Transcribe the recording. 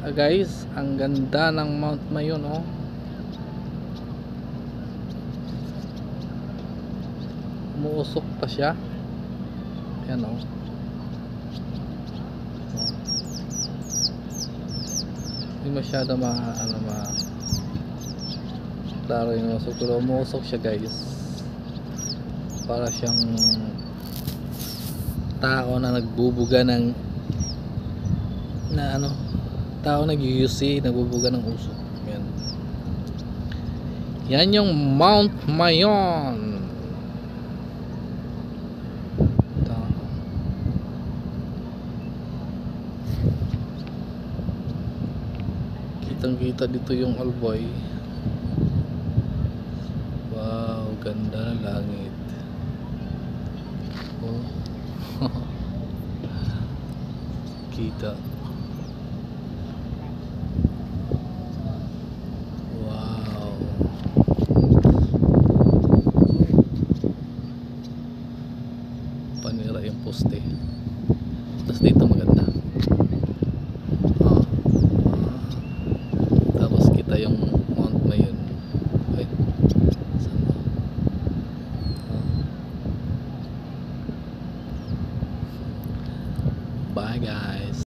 Guys, ang ganda ng Mount Mayon, oh. Umuusok pa siya. Ayan, oh. Hindi masyado klaro yung usok, pero umuusok siya, guys. Para siyang tao na nagbubuga ng tao nag-UC, nagbubuga ng usok. Yan. Yan yung Mount Mayon. Ito. Kitang-kita dito yung Alboy. Wow, ganda ng langit. Oh. Kita. Wow. Panira yung poste. Tapos dito maganda. Oh. Tapos kita yung Mount Mayon. Wait. Saan ba? Oh. Bye guys.